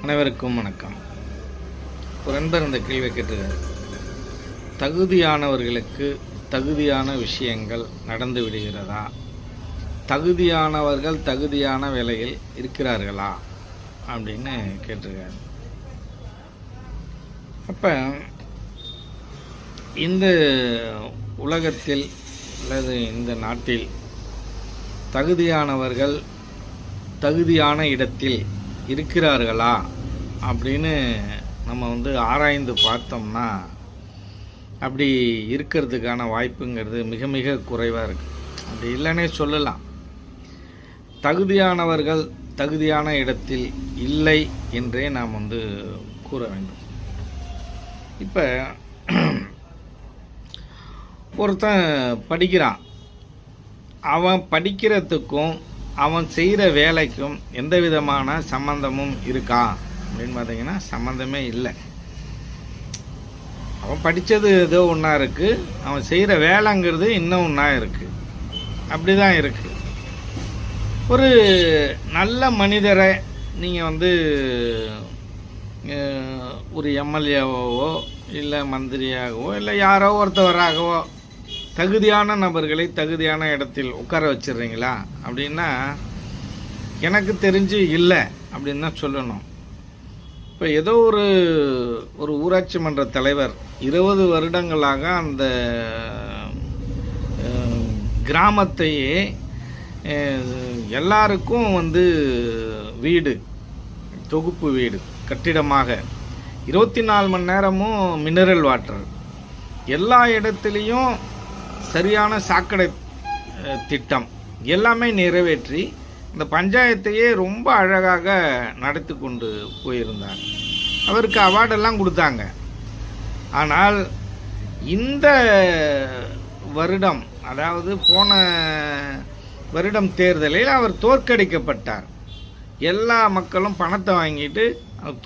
அனைவருக்கும் வணக்கம். ஒரு நண்பர் இந்த கேள்வி கேட்டிருக்காரு. தகுதியானவர்களுக்கு தகுதியான விஷயங்கள் நடந்து விடுகிறதா? தகுதியானவர்கள் தகுதியான வேலையில் இருக்கிறார்களா அப்படின்னு கேட்டிருக்காரு. அப்போ இந்த உலகத்தில் அல்லது இந்த நாட்டில் தகுதியானவர்கள் தகுதியான இடத்தில் இருக்கிறார்களா அப்படின்னு நம்ம ஆராய்ந்து பார்த்தோம்னா அப்படி இருக்கிறதுக்கான வாய்ப்புங்கிறது மிக மிக குறைவாக இருக்குது. அப்படி இல்லைன்னே சொல்லலாம். தகுதியானவர்கள் தகுதியான இடத்தில் இல்லை என்றே நாம் கூற வேண்டும். இப்போ ஒருத்தன் படிக்கிறான். அவன் படிக்கிறதுக்கும் அவன் செய்கிற வேலைக்கும் எந்த விதமான சம்பந்தமும் இருக்கா அப்படின்னு பார்த்தீங்கன்னா சம்மந்தமே இல்லை. அவன் படித்தது ஏதோ ஒன்றா இருக்குது, அவன் செய்கிற வேலைங்கிறது இன்னும் ஒன்றா இருக்குது. அப்படி தான் இருக்குது. ஒரு நல்ல மனிதரை நீங்கள் ஒரு எம்எல்ஏவோ இல்லை மந்திரியாகவோ இல்லை யாரோ ஒருத்தவராகவோ தகுதியான நபர்களை தகுதியான இடத்தில் உட்கார வச்சிடுறீங்களா அப்படின்னா எனக்கு தெரிஞ்சு இல்லை அப்படின்னு தான் சொல்லணும். இப்போ ஏதோ ஒரு ஊராட்சி மன்ற தலைவர் 20 வருடங்களாக அந்த கிராமத்தையே எல்லாருக்கும் வீடு, தொகுப்பு வீடு, கட்டிடமாக 24 மணி நேரமும் மினரல் வாட்டர், எல்லா இடத்துலையும் சரியான சாக்கடை திட்டம் எல்லாமே நிறைவேற்றி இந்த பஞ்சாயத்தையே ரொம்ப அழகாக நடத்தி கொண்டு போயிருந்தார். அவருக்கு அவார்டெல்லாம் கொடுத்தாங்க. ஆனால் இந்த வருடம், அதாவது போன வருடம் தேர்தலில் அவர் தோற்கடிக்கப்பட்டார். எல்லா மக்களும் பணத்தை வாங்கிட்டு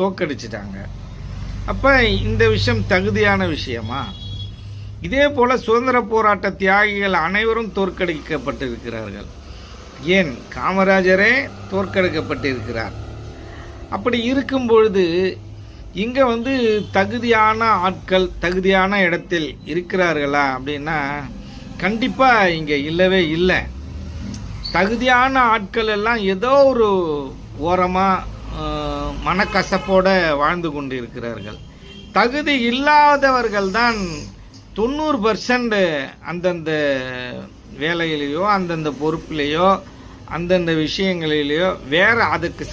தோற்கடிச்சிட்டாங்க. அப்போ இந்த விஷயம் தகுதியான விஷயமா? இதே போல சுதந்திர போராட்ட தியாகிகள் அனைவரும் தோற்கடிக்கப்பட்டிருக்கிறார்கள். ஏன் காமராஜரே தோற்கடிக்கப்பட்டிருக்கிறார். அப்படி இருக்கும் பொழுது இங்கே தகுதியான ஆட்கள் தகுதியான இடத்தில் இருக்கிறார்களா அப்படின்னா கண்டிப்பாக இங்கே இல்லவே இல்லை. தகுதியான ஆட்கள் எல்லாம் ஏதோ ஒரு ஓரமாக மனக்கசப்போடு வாழ்ந்து கொண்டு இருக்கிறார்கள். தகுதி இல்லாதவர்கள் தான் 90% அந்தந்த வேலையிலேயோ அந்தந்த பொறுப்பிலேயோ அந்தந்த விஷயங்களிலேயோ வேற அதுக்கு